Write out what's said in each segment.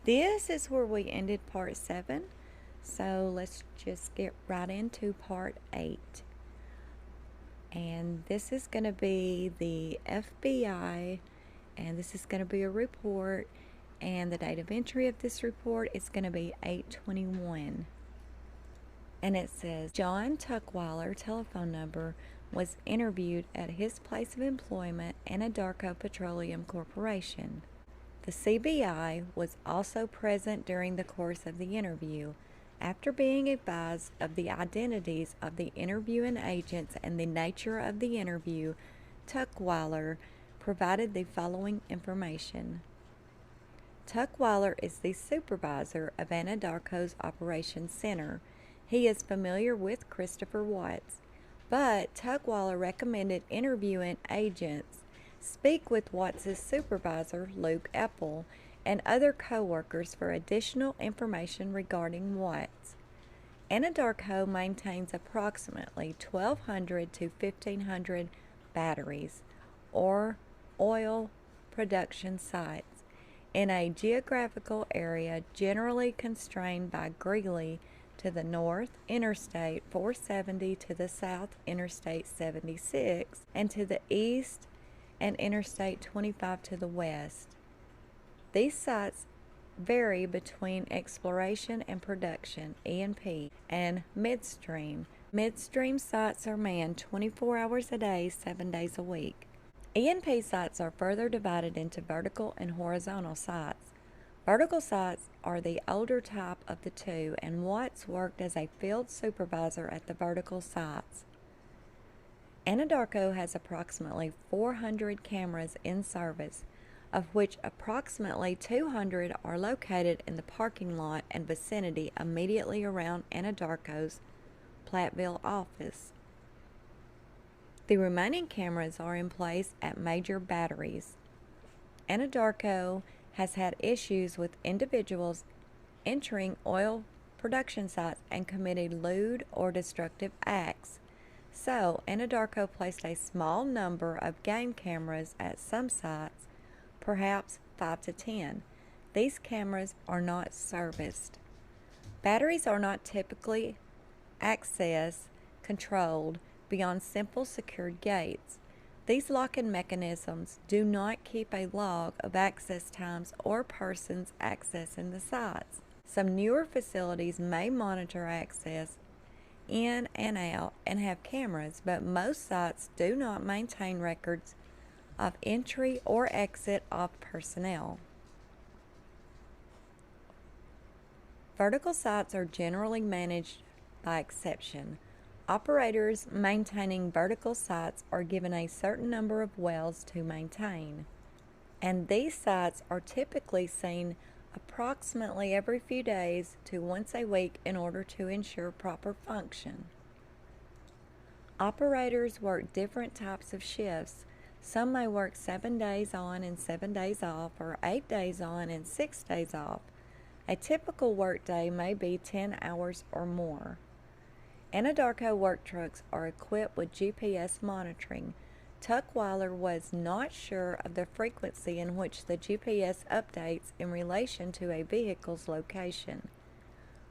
this is where we ended part 7. So let's just get right into part 8. And this is going to be the FBI, and this is going to be a report, and the date of entry of this report is going to be 8/21. And it says, John Tuckweiler, telephone number, was interviewed at his place of employment, Anadarko Petroleum Corporation. The CBI was also present during the course of the interview. After being advised of the identities of the interviewing agents and the nature of the interview, Tuckweiler provided the following information. Tuckweiler is the supervisor of Anadarko's Operations Center. He is familiar with Christopher Watts, but Tuckweiler recommended interviewing agents speak with Watts' supervisor, Luke Epple, and other co-workers for additional information regarding Watts. Anadarko maintains approximately 1,200 to 1,500 batteries, or oil production sites, in a geographical area generally constrained by Greeley to the north, Interstate 470 to the south, Interstate 76, and to the east, and Interstate 25 to the west. These sites vary between exploration and production, E&P, and midstream. Midstream sites are manned 24 hours a day, 7 days a week. E&P sites are further divided into vertical and horizontal sites. Vertical sites are the older type of the two, and Watts worked as a field supervisor at the vertical sites. Anadarko has approximately 400 cameras in service, of which approximately 200 are located in the parking lot and vicinity immediately around Anadarko's Platteville office. The remaining cameras are in place at major batteries. Anadarko has had issues with individuals entering oil production sites and committing lewd or destructive acts. So, Anadarko placed a small number of game cameras at some sites, perhaps 5 to 10. These cameras are not serviced. Batteries are not typically controlled beyond simple secured gates. These locking mechanisms do not keep a log of access times or persons accessing the sites. Some newer facilities may monitor access in and out and have cameras, but most sites do not maintain records of entry or exit of personnel. Vertical sites are generally managed by exception. Operators maintaining vertical sites are given a certain number of wells to maintain, and these sites are typically seen approximately every few days to once a week in order to ensure proper function. Operators work different types of shifts. Some may work 7 days on and 7 days off, or 8 days on and 6 days off. A typical workday may be 10 hours or more. Anadarko work trucks are equipped with GPS monitoring. Tuckweiler was not sure of the frequency in which the GPS updates in relation to a vehicle's location,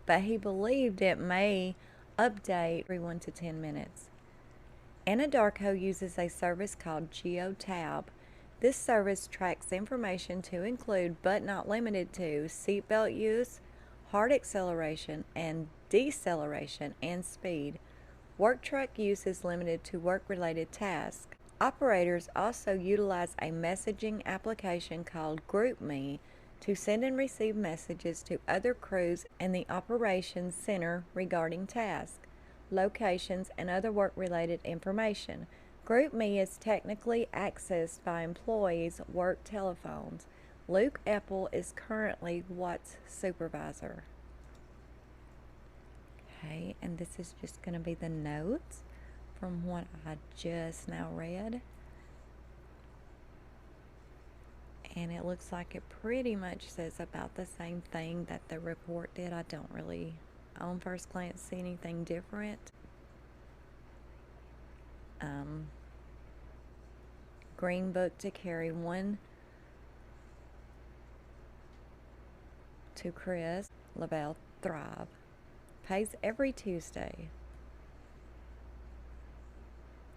but he believed it may update every 1 to 10 minutes. Anadarko uses a service called GeoTab. This service tracks information to include, but not limited to, seatbelt use, hard acceleration and deceleration, and speed. Work truck use is limited to work-related tasks. Operators also utilize a messaging application called GroupMe to send and receive messages to other crews in the operations center regarding tasks, locations, and other work-related information. GroupMe is technically accessed by employees' work telephones. Luke Epple is currently Watts' supervisor. Okay, and this is just going to be the notes from what I just now read. And it looks like it pretty much says about the same thing that the report did. I don't really, on first glance, see anything different. Green Book to carry one to Chris. Lavelle Thrive. Pays every Tuesday.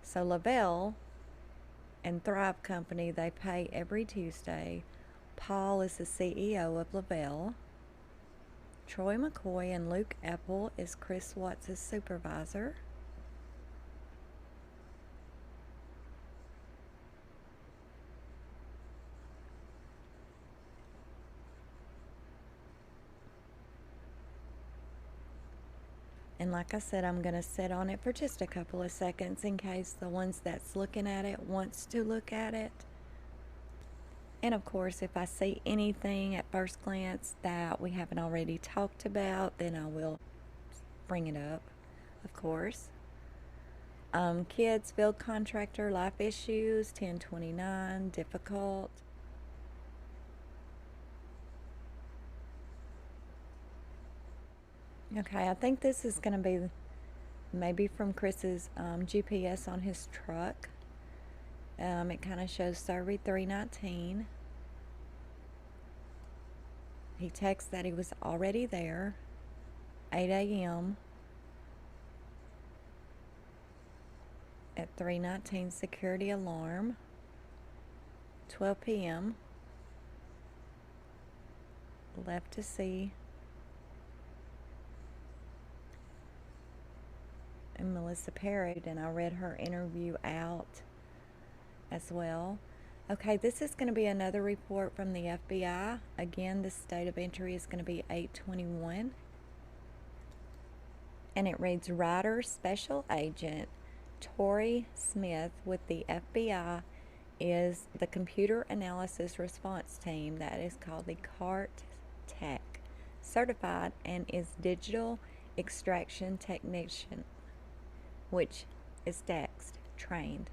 So Lavelle and Thrive Company, they pay every Tuesday. Paul is the CEO of Lavelle. Troy McCoy and Luke Apple is Chris Watts' supervisor. And like I said, I'm going to sit on it for just a couple of seconds in case the ones that's looking at it wants to look at it. And of course, if I see anything at first glance that we haven't already talked about, then I will bring it up, of course. Kids, field contractor, life issues, 1029, difficult. Okay, I think this is going to be maybe from Chris's GPS on his truck. It kind of shows survey 319. He texts that he was already there, 8 a.m. at 319 security alarm, 12 p.m. left to see. And Melissa Perry, and I read her interview out as well. Okay, this is going to be another report from the FBI. Again, this date of entry is going to be 8/21. And it reads, Ryder Special Agent Tori Smith with the FBI is the Computer Analysis Response Team that is called the CART Tech, certified and is Digital Extraction Technician, which is DEXT, trained.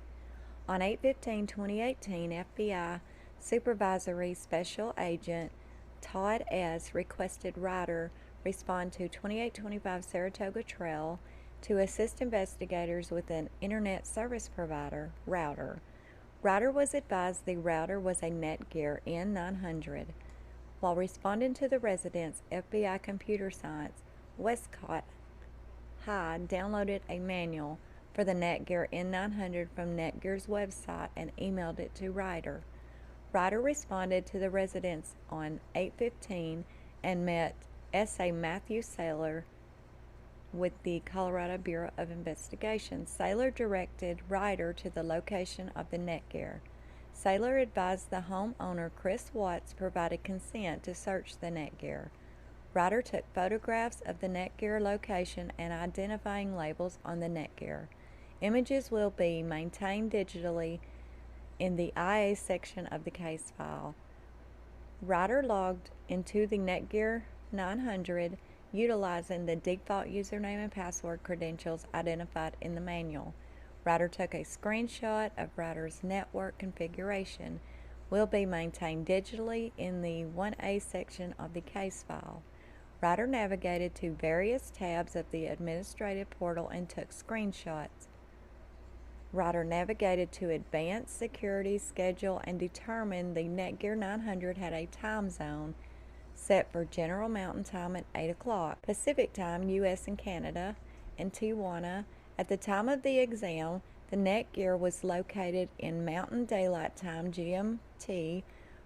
On 8/15/2018, FBI Supervisory Special Agent Todd S. requested Ryder respond to 2825 Saratoga Trail to assist investigators with an internet service provider, router. Ryder was advised the router was a Netgear N900. While responding to the resident's FBI computer science, Westcott Hyde downloaded a manual for the Netgear N900 from Netgear's website and emailed it to Ryder. Ryder responded to the residents on 8/15 and met S.A. Matthew Saylor with the Colorado Bureau of Investigation. Saylor directed Ryder to the location of the Netgear. Saylor advised the homeowner Chris Watts provided consent to search the Netgear. Ryder took photographs of the Netgear location and identifying labels on the Netgear. Images will be maintained digitally in the IA section of the case file. Ryder logged into the Netgear 900 utilizing the default username and password credentials identified in the manual. Ryder took a screenshot of Ryder's network configuration. Will be maintained digitally in the 1A section of the case file. Ryder navigated to various tabs of the administrative portal and took screenshots. Ryder navigated to Advanced Security Schedule and determined the Netgear 900 had a time zone set for General Mountain Time at 8 o'clock, Pacific Time, U.S. and Canada, and Tijuana. At the time of the exam, the Netgear was located in Mountain Daylight Time, GMT.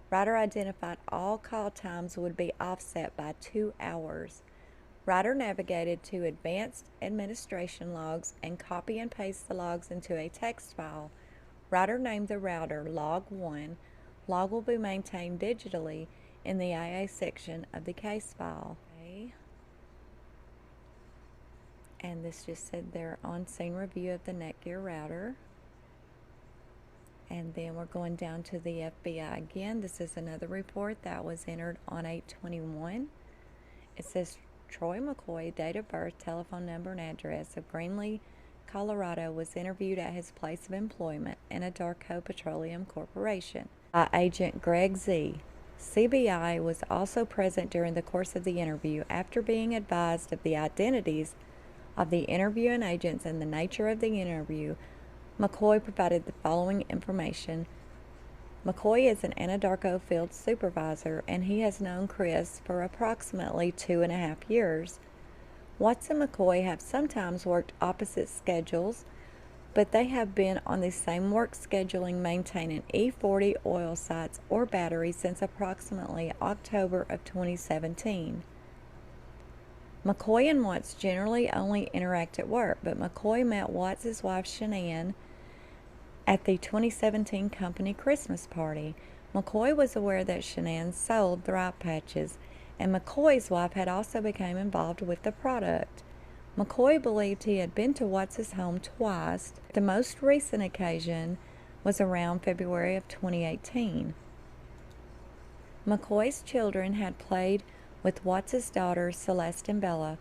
Ryder identified all call times would be offset by 2 hours. Ryder navigated to Advanced Administration Logs and copy and paste the logs into a text file. Ryder named the router Log 1. Log will be maintained digitally in the IA section of the case file. Okay. And this just said their on-scene review of the Netgear router. And then we're going down to the FBI again. This is another report that was entered on 8/21. It says Troy McCoy, date of birth, telephone number, and address of Greenlee, Colorado, was interviewed at his place of employment, Anadarko Petroleum Corporation, by Agent Greg Z. CBI was also present during the course of the interview. After being advised of the identities of the interviewing agents and the nature of the interview, McCoy provided the following information McCoy is an Anadarko field supervisor, and he has known Chris for approximately 2.5 years. Watts and McCoy have sometimes worked opposite schedules, but they have been on the same work scheduling maintaining E40 oil sites or batteries since approximately October of 2017. McCoy and Watts generally only interact at work, but McCoy met Watts' wife Shanann at the 2017 company Christmas party. McCoy was aware that Shanann sold Thrive Patches, and McCoy's wife had also become involved with the product. McCoy believed he had been to Watts' home twice. The most recent occasion was around February of 2018. McCoy's children had played with Watts' daughters Celeste and Bella.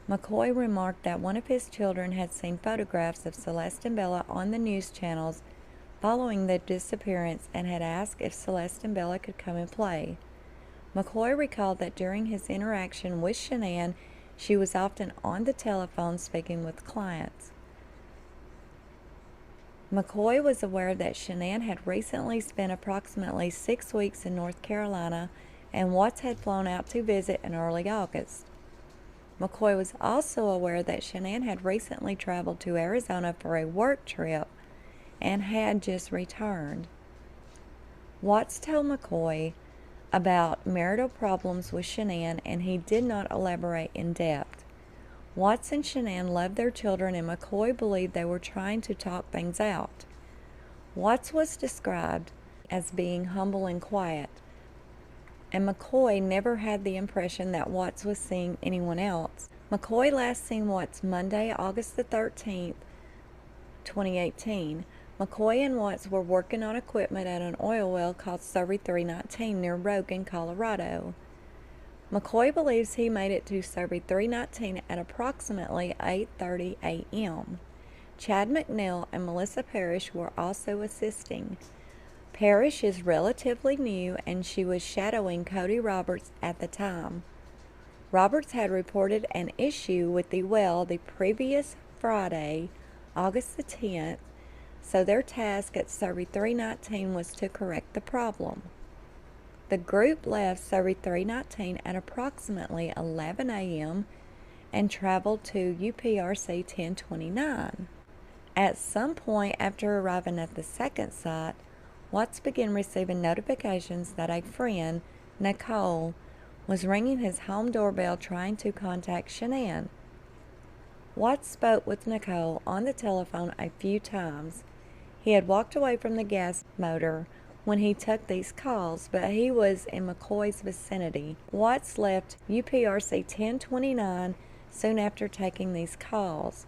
McCoy remarked that one of his children had seen photographs of Celeste and Bella on the news channels following their disappearance and had asked if Celeste and Bella could come and play. McCoy recalled that during his interaction with Shanann, she was often on the telephone speaking with clients. McCoy was aware that Shanann had recently spent approximately 6 weeks in North Carolina, and Watts had flown out to visit in early August. McCoy was also aware that Shanann had recently traveled to Arizona for a work trip and had just returned. Watts told McCoy about marital problems with Shanann, and he did not elaborate in depth. Watts and Shanann loved their children, and McCoy believed they were trying to talk things out. Watts was described as being humble and quiet, and McCoy never had the impression that Watts was seeing anyone else. McCoy last seen Watts Monday, August the 13th, 2018. McCoy and Watts were working on equipment at an oil well called Survey 319 near Rogan, Colorado. McCoy believes he made it to Survey 319 at approximately 8:30 a.m. Chad McNeil and Melissa Parrish were also assisting. Parrish is relatively new, and she was shadowing Cody Roberts at the time. Roberts had reported an issue with the well the previous Friday, August the 10th, so their task at Survey 319 was to correct the problem. The group left Survey 319 at approximately 11 a.m. and traveled to UPRC 1029. At some point after arriving at the second site, Watts began receiving notifications that a friend, Nicole, was ringing his home doorbell trying to contact Shanann. Watts spoke with Nicole on the telephone a few times. He had walked away from the gas motor when he took these calls, but he was in McCoy's vicinity. Watts left UPRC 1029 soon after taking these calls.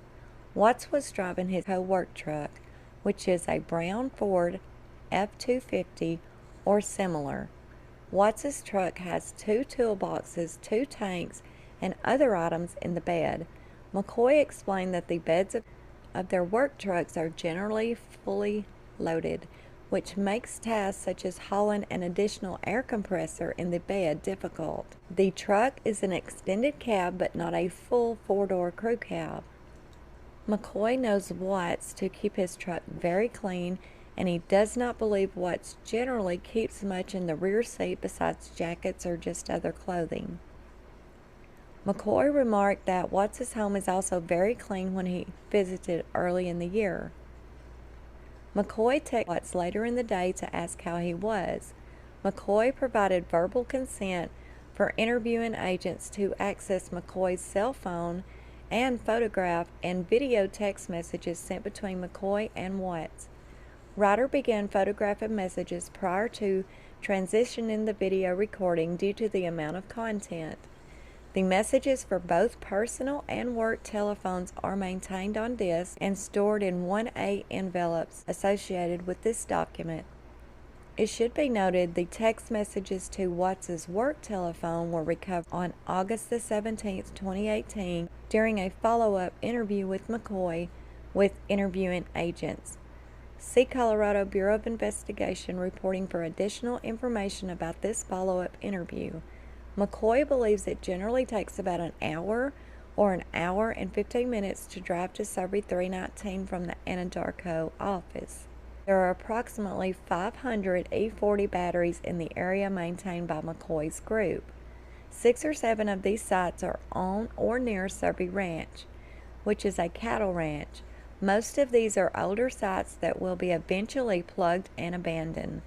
Watts was driving his co-work truck, which is a brown Ford F-250 or similar. Watts' truck has 2 toolboxes, 2 tanks, and other items in the bed. McCoy explained that the beds of their work trucks are generally fully loaded, which makes tasks such as hauling an additional air compressor in the bed difficult. The truck is an extended cab, but not a full 4-door crew cab. McCoy knows Watts to keep his truck very clean, and he does not believe Watts generally keeps much in the rear seat besides jackets or just other clothing. McCoy remarked that Watts' home is also very clean when he visited early in the year. McCoy texted Watts later in the day to ask how he was. McCoy provided verbal consent for interviewing agents to access McCoy's cell phone and photograph and video text messages sent between McCoy and Watts. Ryder began photographing messages prior to transitioning the video recording due to the amount of content. The messages for both personal and work telephones are maintained on disk and stored in 1A envelopes associated with this document. It should be noted the text messages to Watts' work telephone were recovered on August the 17th, 2018 during a follow-up interview with McCoy with interviewing agents. See Colorado Bureau of Investigation reporting for additional information about this follow-up interview. McCoy believes it generally takes about an hour or an hour and 15 minutes to drive to Survey 319 from the Anadarko office. There are approximately 500 E40 batteries in the area maintained by McCoy's group. 6 or 7 of these sites are on or near Survey Ranch, which is a cattle ranch. Most of these are older sites that will be eventually plugged and abandoned.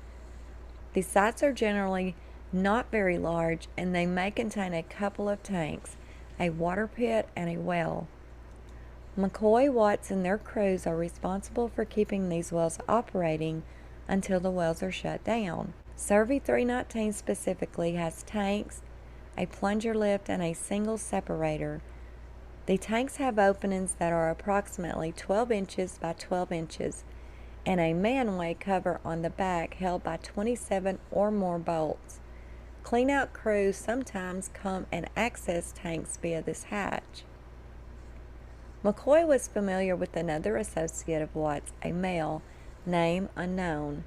The sites are generally not very large, and they may contain a couple of tanks, a water pit, and a well. McCoy, Watts, and their crews are responsible for keeping these wells operating until the wells are shut down. Survey 319 specifically has tanks, a plunger lift, and a single separator. The tanks have openings that are approximately 12 inches by 12 inches and a manway cover on the back held by 27 or more bolts. Cleanout crews sometimes come and access tanks via this hatch. McCoy was familiar with another associate of Watts, a male, name unknown.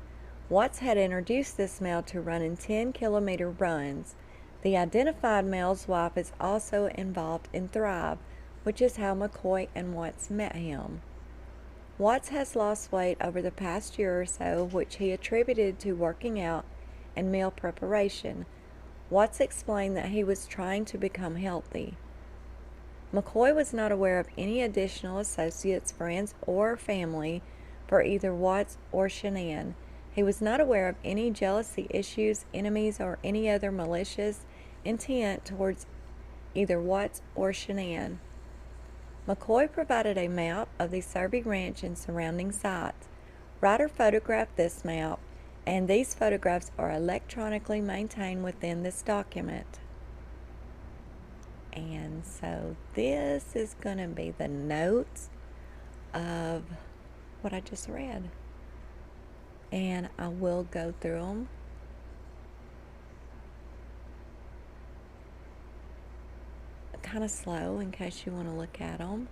Watts had introduced this male to running 10-kilometer runs. The identified male's wife is also involved in Thrive, which is how McCoy and Watts met him. Watts has lost weight over the past year or so, which he attributed to working out and meal preparation. Watts explained that he was trying to become healthy. McCoy was not aware of any additional associates, friends, or family for either Watts or Shanann. He was not aware of any jealousy issues, enemies, or any other malicious intent towards either Watts or Shanann. McCoy provided a map of the Survey Ranch and surrounding sites. Ryder photographed this map, and these photographs are electronically maintained within this document. And so this is going to be the notes of what I just read. And I will go through them. Kind of slow in case you want to look at them.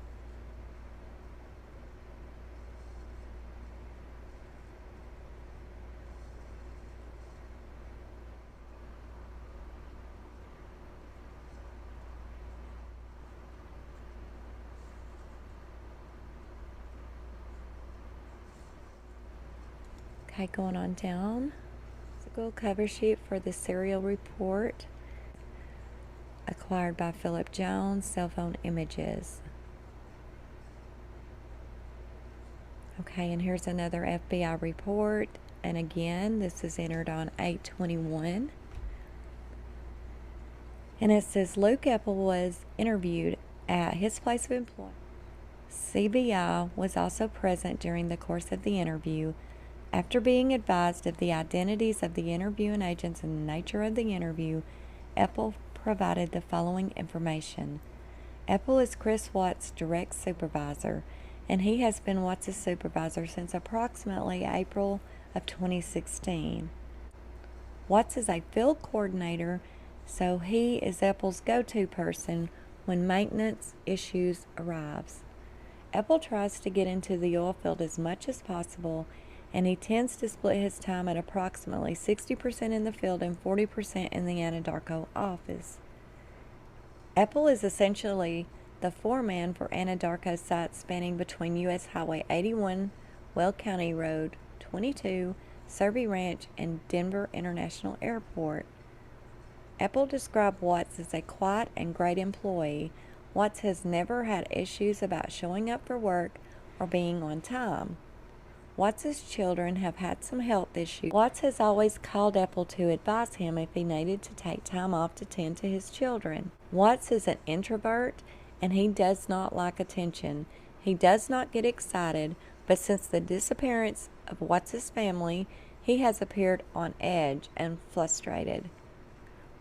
Okay, going on down. It's a little cover sheet for the serial report. Acquired by Philip Jones, cell phone images. Okay, and here's another FBI report. And again, this is entered on 8/21. And it says Luke Epple was interviewed at his place of employment. CBI was also present during the course of the interview. After being advised of the identities of the interviewing agents and the nature of the interview, Epple provided the following information. Epple is Chris Watts' direct supervisor, and he has been Watts' supervisor since approximately April of 2016. Watts is a field coordinator, so he is Epple's go-to person when maintenance issues arise. Epple tries to get into the oil field as much as possible, and he tends to split his time at approximately 60% in the field and 40% in the Anadarko office. Epple is essentially the foreman for Anadarko sites spanning between U.S. Highway 81, Weld County Road 22, Survey Ranch, and Denver International Airport. Epple described Watts as a quiet and great employee. Watts has never had issues about showing up for work or being on time. Watts' children have had some health issues. Watts has always called Epple to advise him if he needed to take time off to tend to his children. Watts is an introvert, and he does not like attention. He does not get excited, but since the disappearance of Watts' family, he has appeared on edge and frustrated.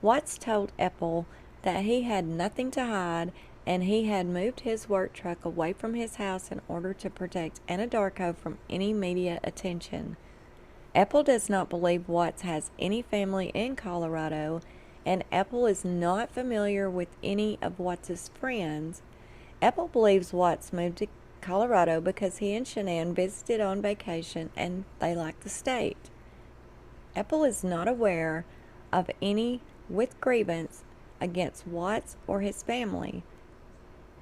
Watts told Epple that he had nothing to hide, and he had moved his work truck away from his house in order to protect Anadarko from any media attention. Epple does not believe Watts has any family in Colorado, and Epple is not familiar with any of Watts' friends. Epple believes Watts moved to Colorado because he and Shanann visited on vacation and they like the state. Epple is not aware of any with grievance against Watts or his family.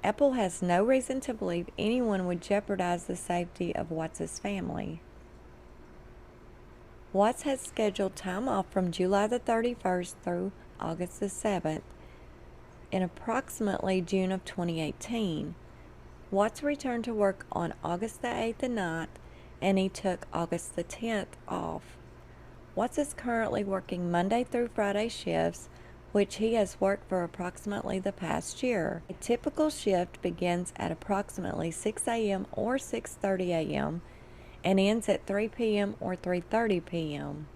Epple has no reason to believe anyone would jeopardize the safety of Watts' family. Watts had scheduled time off from July the 31st through August the 7th in approximately June of 2018. Watts returned to work on August the 8th and 9th, and he took August the 10th off. Watts is currently working Monday through Friday shifts, which he has worked for approximately the past year. A typical shift begins at approximately 6 a.m. or 6:30 a.m. and ends at 3 p.m. or 3:30 p.m.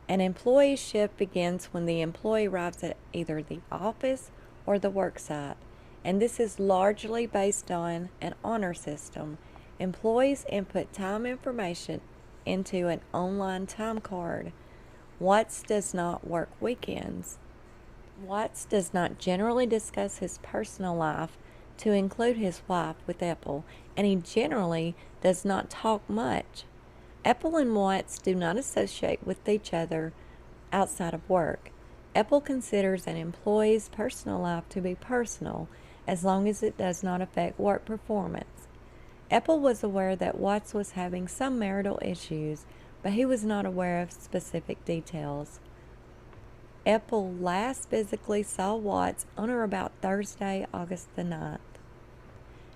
An employee's shift begins when the employee arrives at either the office or the work site, and this is largely based on an honor system. Employees input time information into an online time card. Watts does not work weekends. Watts does not generally discuss his personal life to include his wife with Ethel, and he generally does not talk much. Ethel and Watts do not associate with each other outside of work. Ethel considers an employee's personal life to be personal as long as it does not affect work performance. Ethel was aware that Watts was having some marital issues, but he was not aware of specific details. Ethel last physically saw Watts on or about Thursday, August the 9th.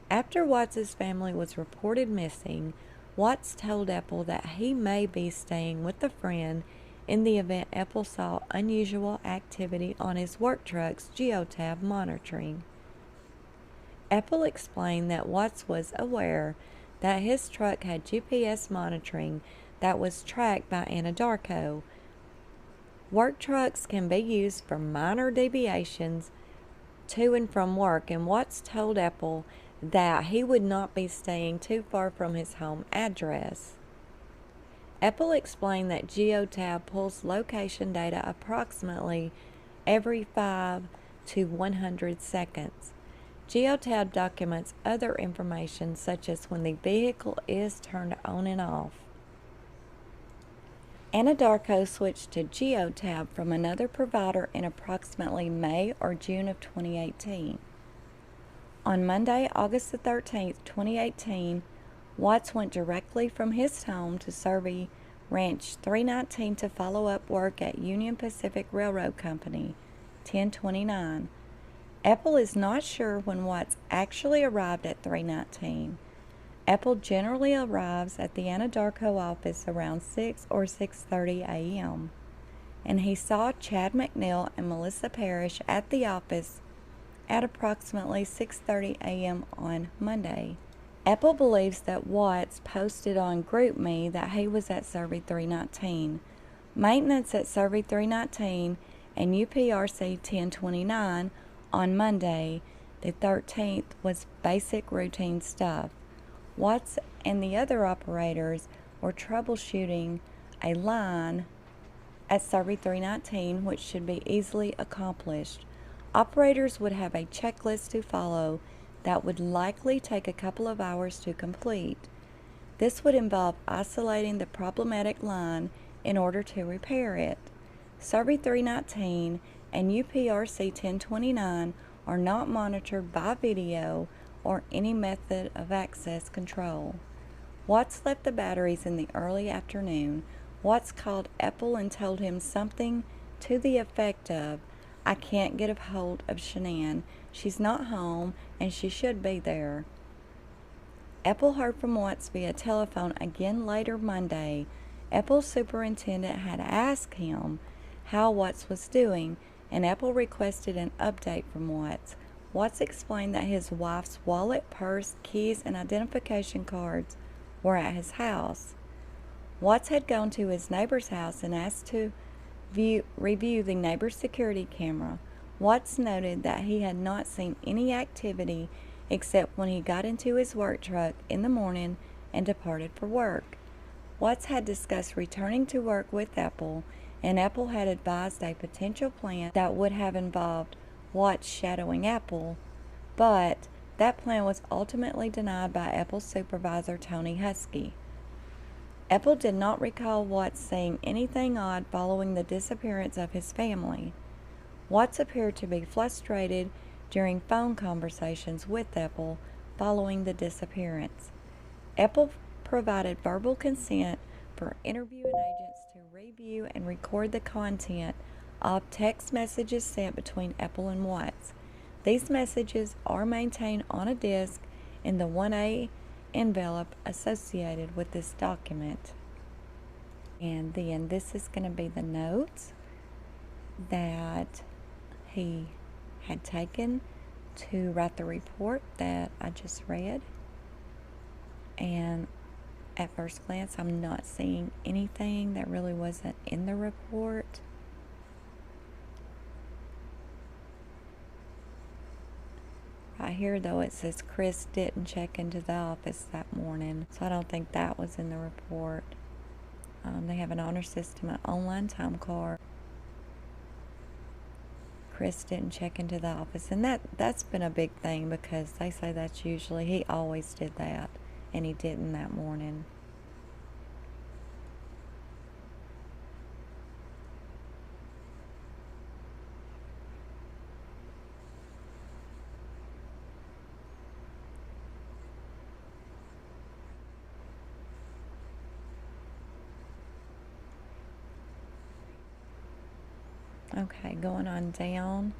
After Watts's family was reported missing, Watts told Ethel that he may be staying with a friend in the event Ethel saw unusual activity on his work truck's geotab monitoring. Ethel explained that Watts was aware that his truck had GPS monitoring that was tracked by Anadarko. Work trucks can be used for minor deviations to and from work, and Watts told Ethel that he would not be staying too far from his home address. Ethel explained that geotab pulls location data approximately every 5 to 100 seconds. Geotab documents other information such as when the vehicle is turned on and off. Anadarko switched to geotab from another provider in approximately May or June of 2018. On Monday, August the 13th, 2018, Watts went directly from his home to Survey Ranch 319 to follow up work at Union Pacific Railroad Company, 1029. Ethel is not sure when Watts actually arrived at 319. Ethel generally arrives at the Anadarko office around 6 or 6:30 a.m., and he saw Chad McNeil and Melissa Parrish at the office at approximately 6:30 a.m. on Monday. Ethel believes that Watts posted on GroupMe that he was at Survey 319. Maintenance at Survey 319 and UPRC 1029 on Monday, the 13th, was basic routine stuff. Watts and the other operators were troubleshooting a line at Survey 319, which should be easily accomplished. Operators would have a checklist to follow that would likely take a couple of hours to complete. This would involve isolating the problematic line in order to repair it. Survey 319 and UPRC 1029 are not monitored by video or any method of access control. Watts left the batteries in the early afternoon. Watts called Ethel and told him something to the effect of, "I can't get a hold of Shanann. She's not home, and she should be there." Ethel heard from Watts via telephone again later Monday. Ethel's superintendent had asked him how Watts was doing, and Ethel requested an update from Watts. Watts explained that his wife's wallet, purse, keys, and identification cards were at his house. Watts had gone to his neighbor's house and asked to review the neighbor's security camera. Watts noted that he had not seen any activity except when he got into his work truck in the morning and departed for work. Watts had discussed returning to work with Ethel, and Ethel had advised a potential plan that would have involved Watts shadowing Ethel, but that plan was ultimately denied by Ethel's supervisor, Tony Husky. Ethel did not recall Watts saying anything odd following the disappearance of his family. Watts appeared to be frustrated during phone conversations with Ethel following the disappearance. Ethel provided verbal consent for interviewing agents review and record the content of text messages sent between Apple and Watts. These messages are maintained on a disk in the 1A envelope associated with this document. And then this is going to be the notes that he had taken to write the report that I just read. And at first glance, I'm not seeing anything that really wasn't in the report. Right here, though, it says Chris didn't check into the office that morning, so I don't think that was in the report. They have an honor system, an online time card. Chris didn't check into the office, and that's been a big thing because they say that's usually, he always did that, and he didn't that morning. Okay, going on down.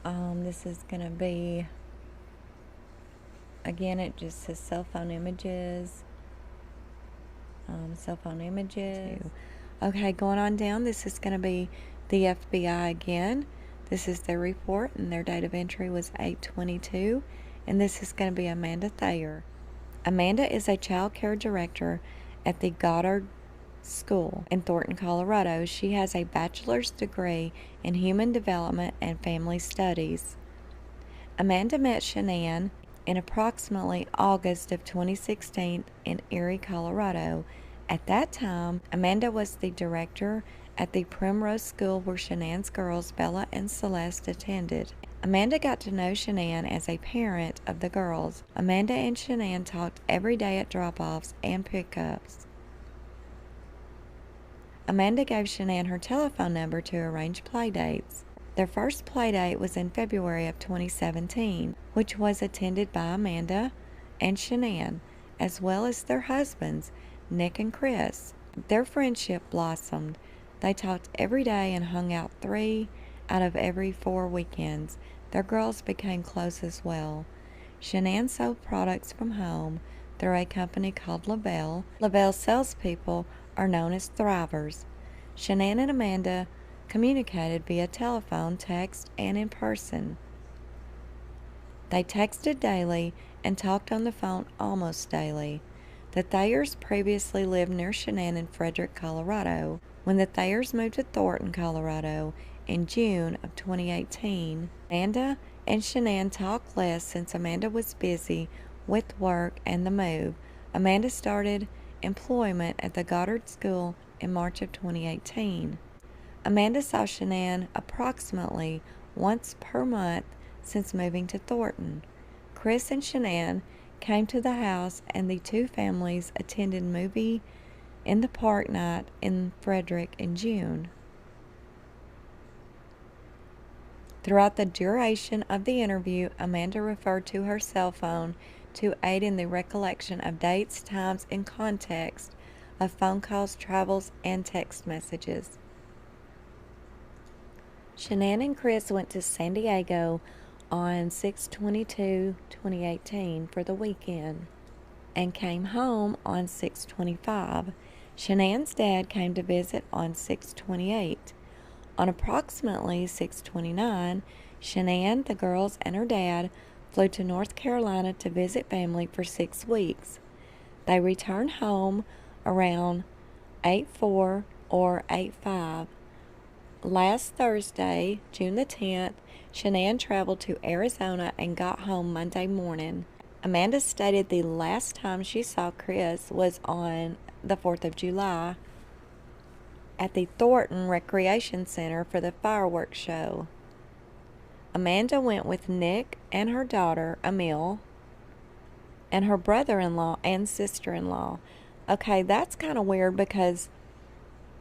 This is going to be, again, it just says cell phone images. Okay, going on down, this is going to be the FBI again. This is their report, and their date of entry was 8/22, and this is going to be Amanda Thayer. Amanda is a child care director at the Goddard School in Thornton, Colorado. She has a bachelor's degree in human development and family studies. Amanda met Shanann in approximately August of 2016 in Erie, Colorado. At that time, Amanda was the director at the Primrose School where Shanann's girls Bella and Celeste attended. Amanda got to know Shanann as a parent of the girls. Amanda and Shanann talked every day at drop-offs and pickups. Amanda gave Shanann her telephone number to arrange play dates. Their first play date was in February of 2017, which was attended by Amanda and Shanann, as well as their husbands, Nick and Chris. Their friendship blossomed. They talked every day and hung out 3 out of every 4 weekends. Their girls became close as well. Shanann sold products from home through a company called LaBelle. LaBelle's salespeople are known as Thrivers. Shanann and Amanda communicated via telephone, text, and in person. They texted daily and talked on the phone almost daily. The Thayers previously lived near Shanann in Frederick, Colorado. When the Thayers moved to Thornton, Colorado in June of 2018, Amanda and Shanann talked less since Amanda was busy with work and the move. Amanda started employment at the Goddard School in March of 2018. Amanda saw Shanann approximately once per month since moving to Thornton. Chris and Shanann came to the house, and the two families attended movie in the park night in Frederick in June. Throughout the duration of the interview, Amanda referred to her cell phone to aid in the recollection of dates, times, and context of phone calls, travels, and text messages. Shanann and Chris went to San Diego on 6/22/2018 for the weekend and came home on 6/25. Shanann's dad came to visit on 6/28. On approximately 6/29, Shanann, the girls, and her dad flew to North Carolina to visit family for 6 weeks. They returned home around 8/4 or 8/5. Last Thursday, June the 10th, Shanann traveled to Arizona and got home Monday morning. Amanda stated the last time she saw Chris was on the 4th of July at the Thornton Recreation Center for the fireworks show. Amanda went with Nick and her daughter, Emil, and her brother-in-law and sister-in-law. Okay, that's kind of weird because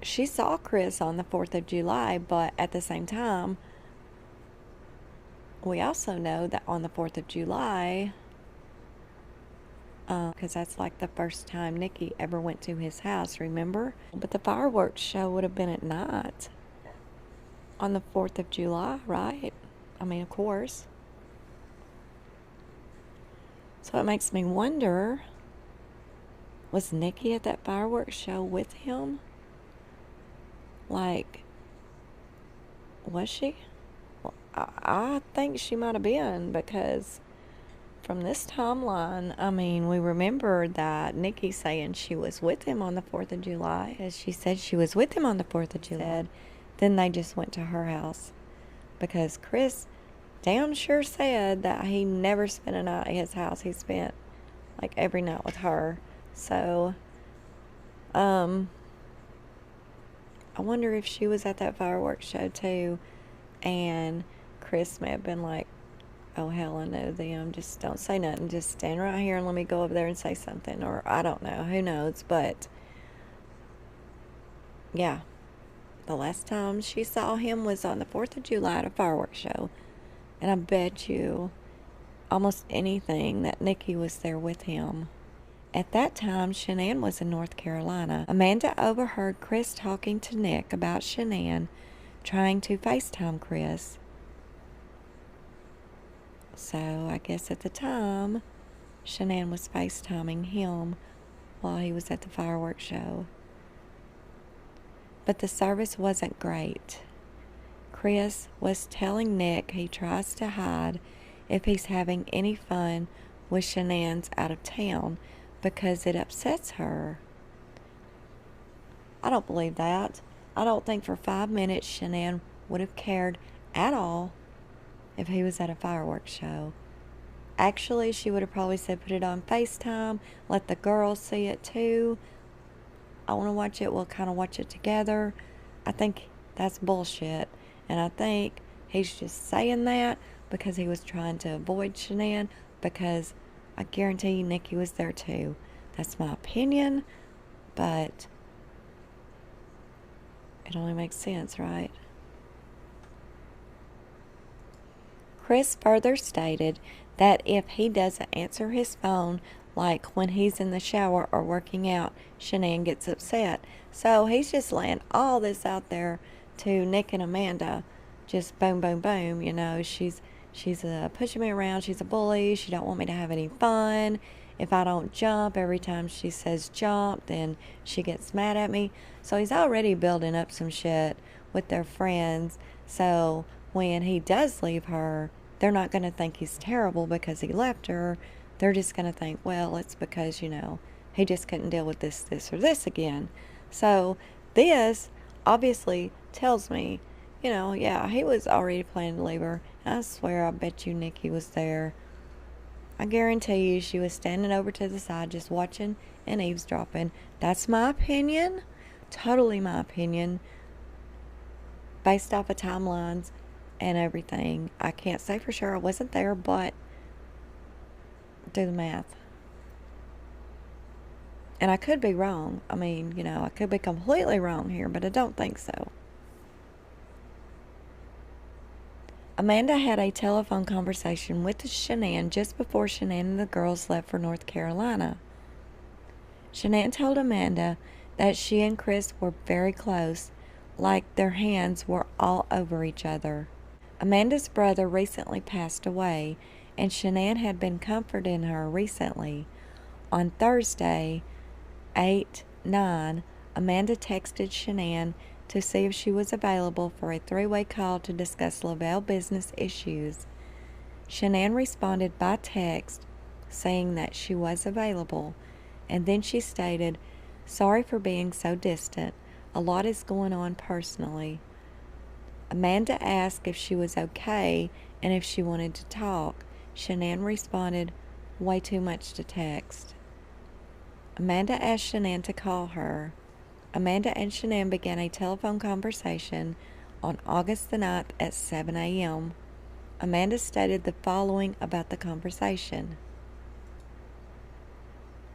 she saw Chris on the 4th of July, but at the same time, we also know that on the 4th of July, because that's like the first time Nikki ever went to his house, remember? But the fireworks show would have been at night on the 4th of July, right? I mean, of course. So it makes me wonder, was Nikki at that fireworks show with him? Like, was she? Well, I think she might have been, because from this timeline, I mean, we remember that Nikki saying she was with him on the 4th of July. As she said she was with him on the 4th of July. Then they just went to her house. Because Chris damn sure said that he never spent a night at his house. He spent, like, every night with her. So, I wonder if she was at that fireworks show too. And Chris may have been like, oh, hell, I know them. Just don't say nothing. Just stand right here and let me go over there and say something. Or I don't know. Who knows? But, yeah. The last time she saw him was on the 4th of July at a fireworks show. And I bet you almost anything that Nikki was there with him. At that time, Shanann was in North Carolina. Amanda overheard Chris talking to Nick about Shanann trying to FaceTime Chris. So I guess at the time, Shanann was FaceTiming him while he was at the fireworks show. But the service wasn't great. Chris was telling Nick he tries to hide if he's having any fun with Shanann's out of town because it upsets her. I don't believe that. I don't think for 5 minutes Shanann would have cared at all if he was at a fireworks show. Actually, she would have probably said put it on FaceTime, let the girls see it too. I want to watch it, we'll kind of watch it together. I think that's bullshit. And I think he's just saying that because he was trying to avoid Shanann, because I guarantee you Nikki was there too. That's my opinion, but it only makes sense, right? Chris further stated that if he doesn't answer his phone, like when he's in the shower or working out, Shanann gets upset. So he's just laying all this out there to Nick and Amanda. Just boom, boom, boom. You know, she's pushing me around. She's a bully. She don't want me to have any fun. If I don't jump every time she says jump, then she gets mad at me. So he's already building up some shit with their friends. So when he does leave her, they're not going to think he's terrible because he left her. They're just going to think, well, it's because, you know, he just couldn't deal with this, or this again. So this obviously tells me, you know, yeah, he was already planning to leave her. I swear, I bet you Nikki was there. I guarantee you she was standing over to the side just watching and eavesdropping. That's my opinion. Totally my opinion. Based off of timelines and everything. I can't say for sure I wasn't there, but do the math. And I could be wrong. I mean, you know, I could be completely wrong here, but I don't think so. Amanda had a telephone conversation with Shanann just before Shanann and the girls left for North Carolina. Shanann told Amanda that she and Chris were very close, like their hands were all over each other. Amanda's brother recently passed away, and Shanann had been comforting her recently. On Thursday, 8/9, Amanda texted Shanann to see if she was available for a 3-way call to discuss Lavelle business issues. Shanann responded by text saying that she was available, and then she stated, "Sorry for being so distant. A lot is going on personally." Amanda asked if she was okay and if she wanted to talk. Shanann responded, "Way too much to text." Amanda asked Shanann to call her. Amanda and Shanann began a telephone conversation on August the 9th at 7 a.m. Amanda stated the following about the conversation.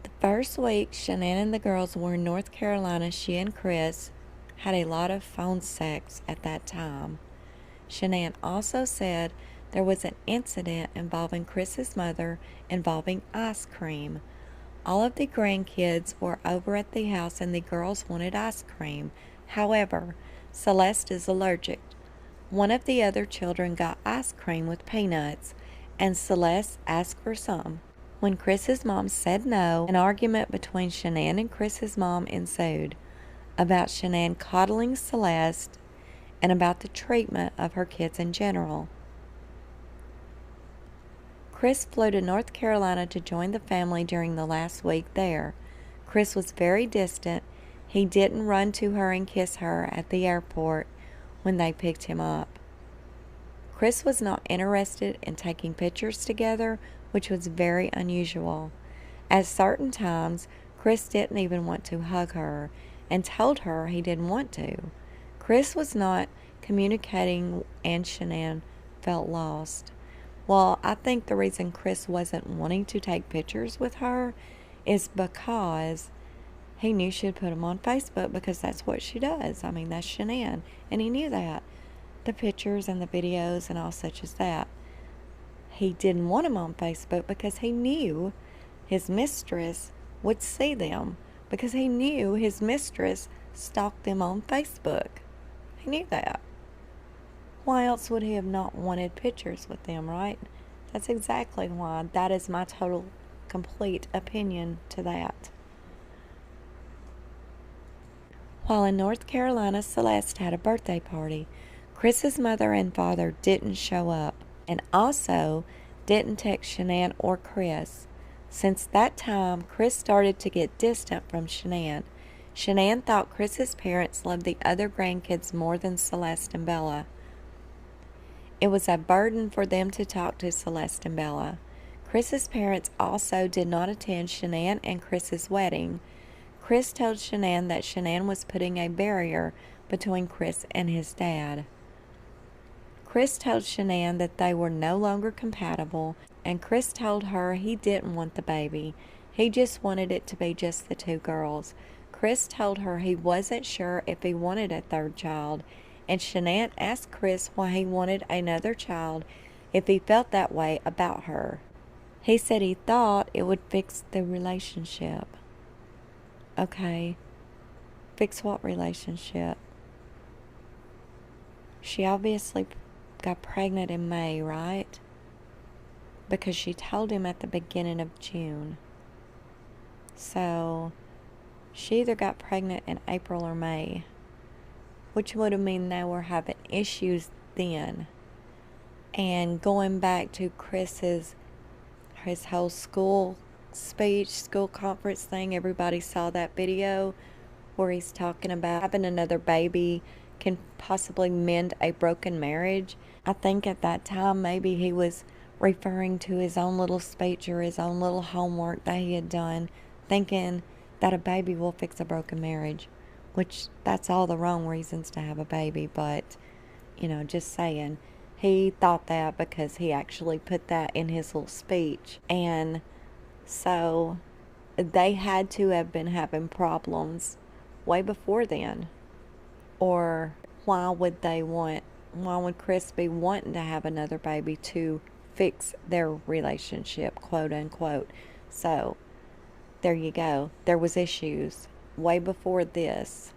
The first week Shanann and the girls were in North Carolina, she and Chris had a lot of phone sex at that time. Shanann also said there was an incident involving Chris's mother involving ice cream. All of the grandkids were over at the house and the girls wanted ice cream. However, Celeste is allergic. One of the other children got ice cream with peanuts, and Celeste asked for some. When Chris's mom said no, an argument between Shanann and Chris's mom ensued about Shanann coddling Celeste and about the treatment of her kids in general. Chris flew to North Carolina to join the family during the last week there. Chris was very distant. He didn't run to her and kiss her at the airport when they picked him up. Chris was not interested in taking pictures together, which was very unusual. At certain times, Chris didn't even want to hug her and told her he didn't want to. Chris was not communicating and Shanann felt lost. Well, I think the reason Chris wasn't wanting to take pictures with her is because he knew she'd put them on Facebook because that's what she does. I mean, that's Shanann, and he knew that. The pictures and the videos and all such as that. He didn't want them on Facebook because he knew his mistress would see them, because he knew his mistress stalked them on Facebook. He knew that. Why else would he have not wanted pictures with them, right? That's exactly why. That is my total, complete opinion to that. While in North Carolina, Celeste had a birthday party. Chris's mother and father didn't show up, and also didn't text Shanann or Chris. Since that time, Chris started to get distant from Shanann. Shanann thought Chris's parents loved the other grandkids more than Celeste and Bella. It was a burden for them to talk to Celeste and Bella. Chris's parents also did not attend Shanann and Chris's wedding. Chris told Shanann that Shanann was putting a barrier between Chris and his dad. Chris told Shanann that they were no longer compatible, and Chris told her he didn't want the baby. He just wanted it to be just the two girls. Chris told her he wasn't sure if he wanted a third child, and Shanann asked Chris why he wanted another child if he felt that way about her. He said he thought it would fix the relationship. Okay, fix what relationship? She obviously got pregnant in May, right? Because she told him at the beginning of June. So she either got pregnant in April or May, which would have mean they were having issues then. And going back to his whole school speech, school conference thing, everybody saw that video where he's talking about having another baby can possibly mend a broken marriage. I think at that time maybe he was referring to his own little speech or his own little homework that he had done, thinking that a baby will fix a broken marriage, which that's all the wrong reasons to have a baby. But, just saying, he thought that because he actually put that in his little speech. And so they had to have been having problems way before then. Or why would Chris be wanting to have another baby to fix their relationship, quote unquote? So there you go. There was issues way before this.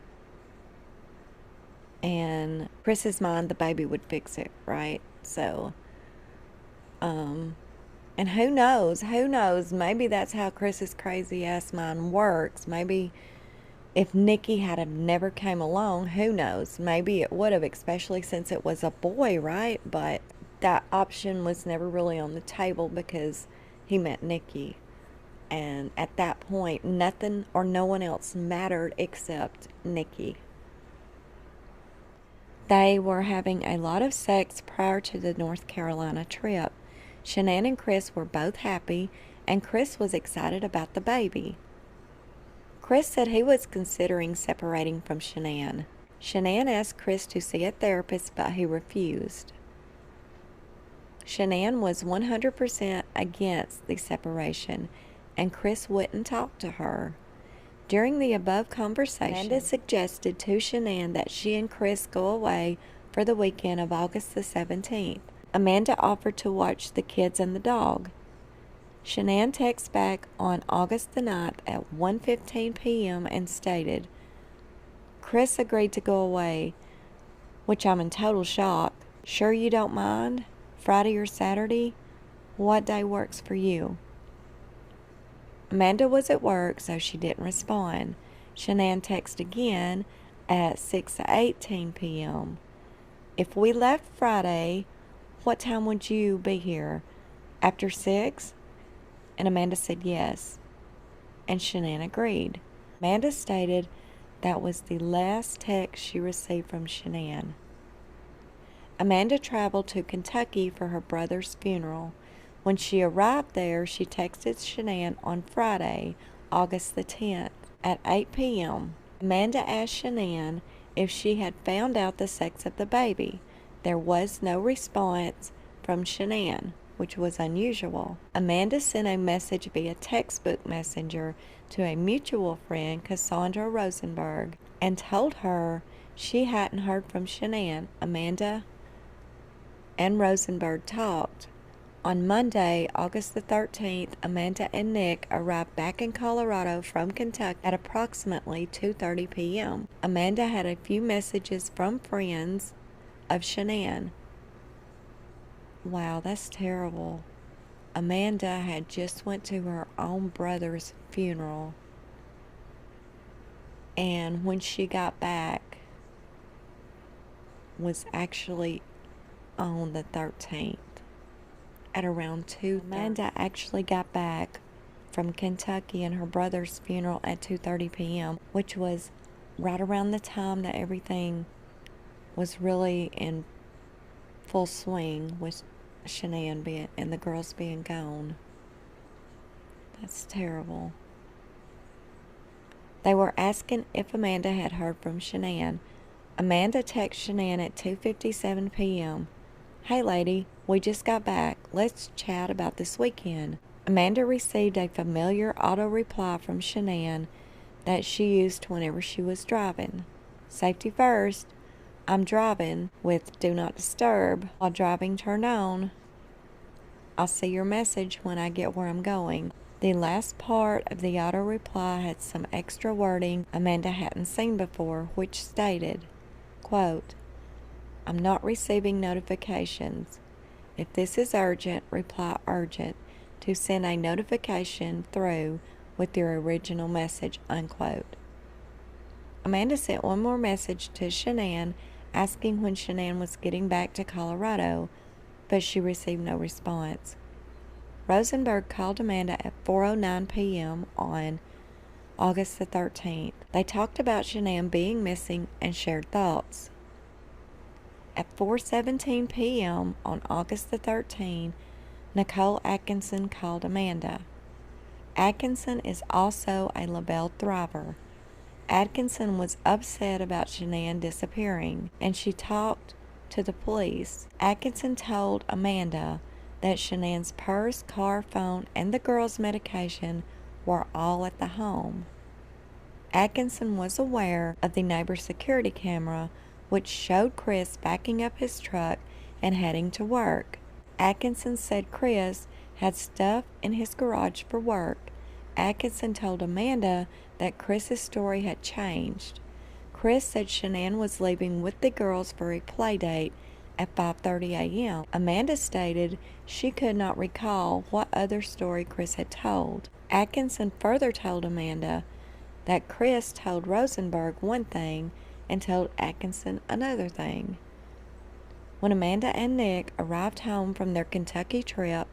And Chris's mind, the baby would fix it, right? So, and who knows, maybe that's how Chris's crazy ass mind works. Maybe if Nikki had have never came along, who knows, maybe it would have, especially since it was a boy, right? But that option was never really on the table because he met Nikki. And at that point, nothing or no one else mattered except Nikki. They were having a lot of sex prior to the North Carolina trip. Shanann and Chris were both happy, and Chris was excited about the baby. Chris said he was considering separating from Shanann. Shanann asked Chris to see a therapist, but he refused. Shanann was 100% against the separation, and Chris wouldn't talk to her. During the above conversation, Amanda suggested to Shanann that she and Chris go away for the weekend of August the 17th. Amanda offered to watch the kids and the dog. Shanann texted back on August the 9th at 1:15 p.m. and stated, "Chris agreed to go away, which I'm in total shock. Sure you don't mind? Friday or Saturday? What day works for you?" Amanda was at work, so she didn't respond. Shanann texted again at 6:18 p.m. "If we left Friday, what time would you be here? After 6? And Amanda said yes. And Shanann agreed. Amanda stated that was the last text she received from Shanann. Amanda traveled to Kentucky for her brother's funeral. When she arrived there, she texted Shanann on Friday, August the 10th, at 8 p.m. Amanda asked Shanann if she had found out the sex of the baby. There was no response from Shanann, which was unusual. Amanda sent a message via textbook messenger to a mutual friend, Cassandra Rosenberg, and told her she hadn't heard from Shanann. Amanda and Rosenberg talked. On Monday, August the 13th, Amanda and Nick arrived back in Colorado from Kentucky at approximately 2:30 p.m. Amanda had a few messages from friends of Shanann. Wow, that's terrible. Amanda had just went to her own brother's funeral, and when she got back was actually on the 13th at around 2. Amanda actually got back from Kentucky and her brother's funeral at 2:30 p.m., which was right around the time that everything was really in full swing with Shanann being and the girls being gone. That's terrible. They were asking if Amanda had heard from Shanann. Amanda texted Shanann at 2:57 p.m. "Hey lady, we just got back. Let's chat about this weekend." Amanda received a familiar auto reply from Shanann that she used whenever she was driving. "Safety first. I'm driving," with "Do not disturb." "While driving, turn on. I'll see your message when I get where I'm going." The last part of the auto reply had some extra wording Amanda hadn't seen before, which stated, quote, "I'm not receiving notifications. If this is urgent, reply urgent to send a notification through with your original message," unquote. Amanda sent one more message to Shanann asking when Shanann was getting back to Colorado, but she received no response. Rosenberg called Amanda at 4:09 p.m. on August the 13th. They talked about Shanann being missing and shared thoughts. At 4:17 p.m. on August the 13th, Nicole Atkinson called Amanda. Atkinson is also a LaBelle driver. Atkinson was upset about Shanann disappearing, and she talked to the police. Atkinson told Amanda that Shanann's purse, car, phone, and the girls' medication were all at the home. Atkinson was aware of the neighbor's security camera, which showed Chris backing up his truck and heading to work. Atkinson said Chris had stuff in his garage for work. Atkinson told Amanda that Chris's story had changed. Chris said Shanann was leaving with the girls for a play date at 5:30 a.m. Amanda stated she could not recall what other story Chris had told. Atkinson further told Amanda that Chris told Rosenberg one thing and told Atkinson another thing. When Amanda and Nick arrived home from their Kentucky trip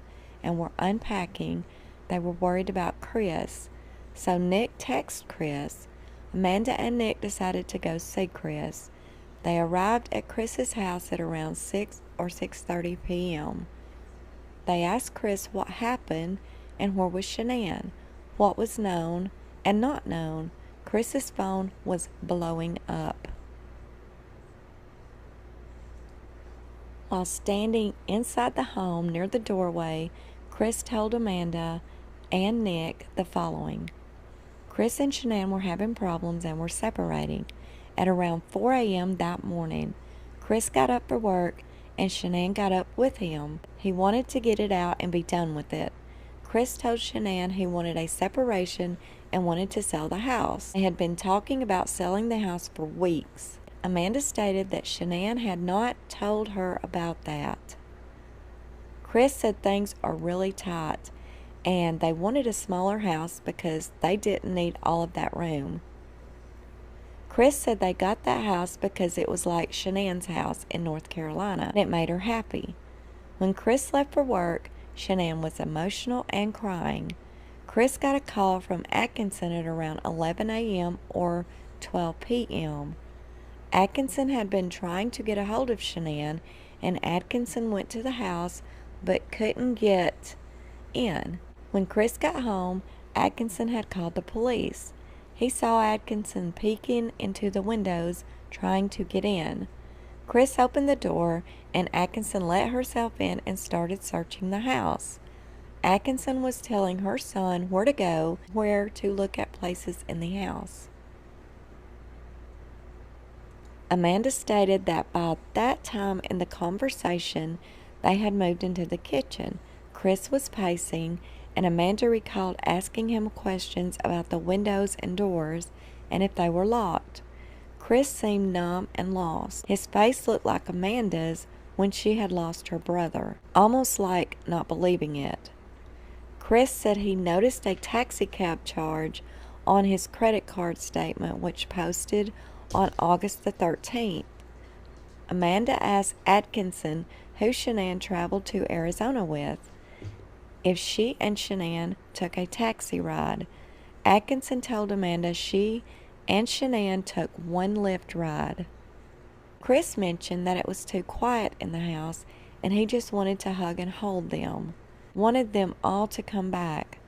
and were unpacking, they were worried about Chris, so Nick texted Chris. Amanda and Nick decided to go see Chris. They arrived at Chris's house at around 6 or 6:30 p.m. They asked Chris what happened and where was Shanann, what was known and not known. Chris's phone was blowing up. While standing inside the home near the doorway, Chris told Amanda and Nick the following. Chris and Shanann were having problems and were separating. At around 4 a.m. that morning, Chris got up for work and Shanann got up with him. He wanted to get it out and be done with it. Chris told Shanann he wanted a separation and wanted to sell the house. They had been talking about selling the house for weeks. Amanda stated that Shanann had not told her about that. Chris said things are really tight and they wanted a smaller house because they didn't need all of that room. Chris said they got that house because it was like Shanann's house in North Carolina, and it made her happy. When Chris left for work, Shanann was emotional and crying. Chris got a call from Atkinson at around 11 a.m. or 12 p.m. Atkinson had been trying to get a hold of Shanann, and Atkinson went to the house but couldn't get in. When Chris got home, Atkinson had called the police. He saw Atkinson peeking into the windows, trying to get in. Chris opened the door, and Atkinson let herself in and started searching the house. Atkinson was telling her son where to go, where to look at places in the house. Amanda stated that by that time in the conversation, they had moved into the kitchen. Chris was pacing, and Amanda recalled asking him questions about the windows and doors and if they were locked. Chris seemed numb and lost. His face looked like Amanda's when she had lost her brother, almost like not believing it. Chris said he noticed a taxi cab charge on his credit card statement, which posted on August the 13th. Amanda asked Atkinson who Shanann traveled to Arizona with, if she and Shanann took a taxi ride. Atkinson told Amanda she and Shanann took one Lyft ride. Chris mentioned that it was too quiet in the house and he just wanted to hug and hold them, wanted them all to come back.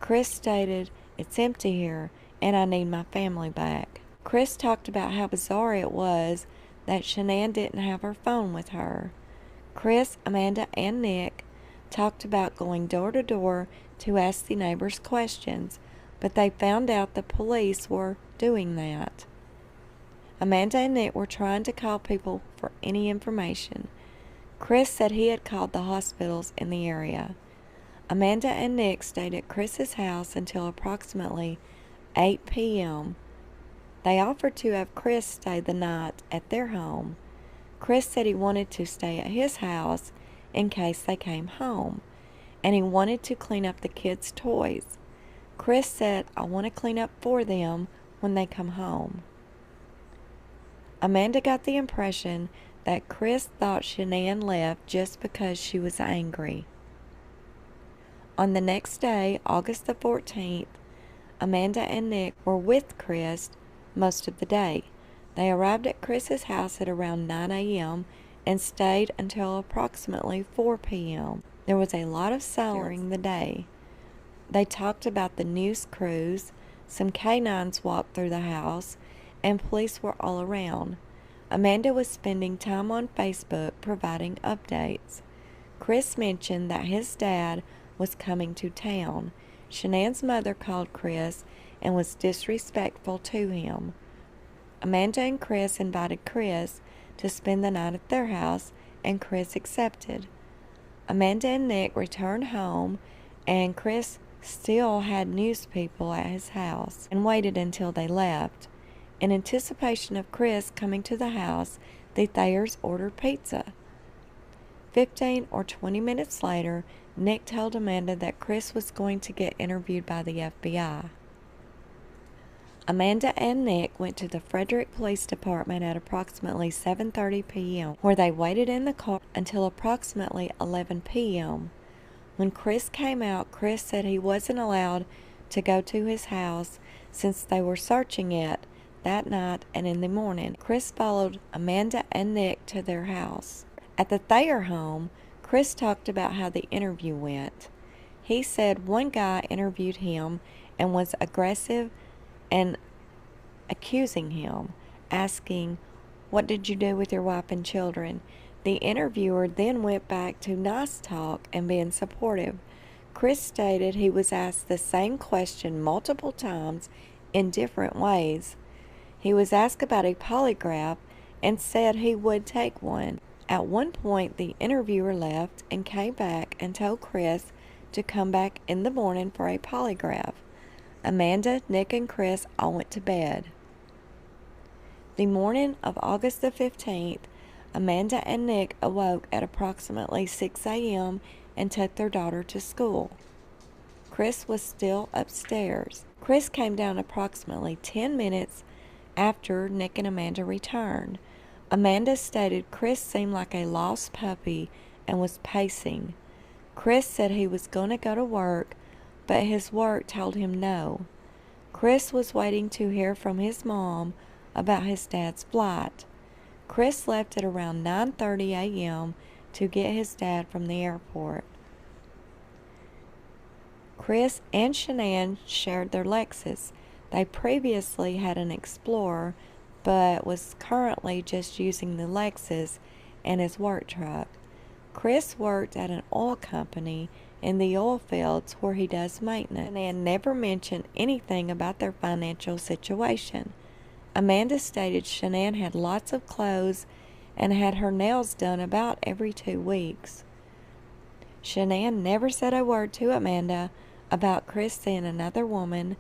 Chris stated, "It's empty here and I need my family back." Chris talked about how bizarre it was that Shanann didn't have her phone with her. Chris, Amanda, and Nick talked about going door to door to ask the neighbors questions, but they found out the police were doing that. Amanda and Nick were trying to call people for any information. Chris said he had called the hospitals in the area. Amanda and Nick stayed at Chris's house until approximately 8 p.m. They offered to have Chris stay the night at their home. Chris said he wanted to stay at his house in case they came home, and he wanted to clean up the kids' toys. Chris said, "I want to clean up for them when they come home." Amanda got the impression that Chris thought Shanann left just because she was angry. On the next day, August the 14th, Amanda and Nick were with Chris most of the day. They arrived at Chris's house at around 9 a.m. and stayed until approximately 4 p.m. There was a lot of silence during the day. They talked about the news crews, some canines walked through the house, and police were all around. Amanda was spending time on Facebook providing updates. Chris mentioned that his dad was coming to town. Shanann's mother called Chris and was disrespectful to him. Amanda and Chris invited Chris to spend the night at their house, and Chris accepted. Amanda and Nick returned home, and Chris still had news people at his house and waited until they left. In anticipation of Chris coming to the house, the Thayers ordered pizza. 15 or 20 minutes later, Nick told Amanda that Chris was going to get interviewed by the FBI. Amanda and Nick went to the Frederick Police Department at approximately 7:30 p.m., where they waited in the car until approximately 11 p.m. When Chris came out, Chris said he wasn't allowed to go to his house since they were searching it that night and in the morning. Chris followed Amanda and Nick to their house. At the Thayer home, Chris talked about how the interview went. He said one guy interviewed him and was aggressive and accusing him, asking, "What did you do with your wife and children?" The interviewer then went back to nice talk and being supportive. Chris stated he was asked the same question multiple times in different ways. He was asked about a polygraph and said he would take one. At one point, the interviewer left and came back and told Chris to come back in the morning for a polygraph. Amanda, Nick, and Chris all went to bed. The morning of August the 15th, Amanda and Nick awoke at approximately 6 a.m. and took their daughter to school. Chris was still upstairs. Chris came down approximately 10 minutes after Nick and Amanda returned. Amanda stated Chris seemed like a lost puppy and was pacing. Chris said he was going to go to work, but his work told him no. Chris was waiting to hear from his mom about his dad's flight. Chris left at around 9:30 a.m. to get his dad from the airport. Chris and Shanann shared their Lexus. They previously had an Explorer, but was currently just using the Lexus and his work truck. Chris worked at an oil company in the oil fields where he does maintenance, and never mentioned anything about their financial situation. Amanda stated Shanann had lots of clothes and had her nails done about every 2 weeks. Shanann never said a word to Amanda about Chris seeing another woman.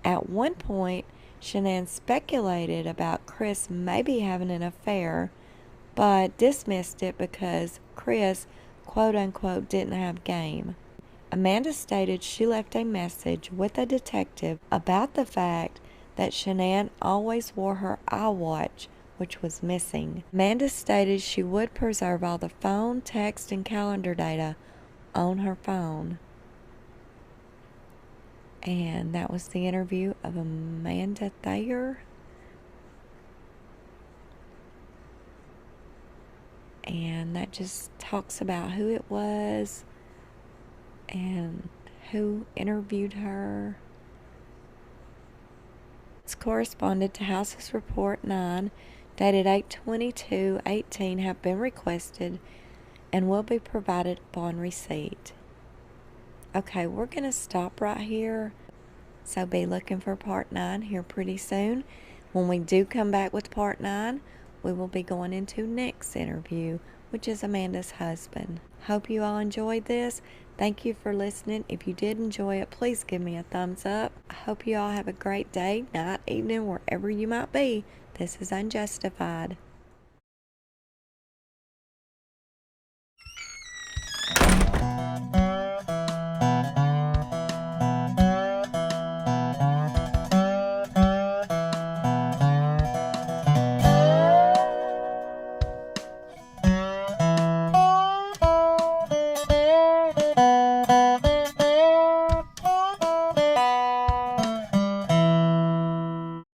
At one point, Shanann speculated about Chris maybe having an affair, but dismissed it because Chris, quote-unquote, didn't have game. Amanda stated she left a message with a detective about the fact that Shanann always wore her iWatch, which was missing. Amanda stated she would preserve all the phone, text, and calendar data on her phone. And that was the interview of Amanda Thayer. And that just talks about who it was and who interviewed her. It's corresponded to House's Report 9, dated 8/22/18, have been requested and will be provided upon receipt. Okay, we're going to stop right here. So be looking for part 9 here pretty soon. When we do come back with part 9, we will be going into Nick's interview, which is Amanda's husband. Hope you all enjoyed this. Thank you for listening. If you did enjoy it, please give me a thumbs up. I hope you all have a great day, night, evening, wherever you might be. This is Unjustified.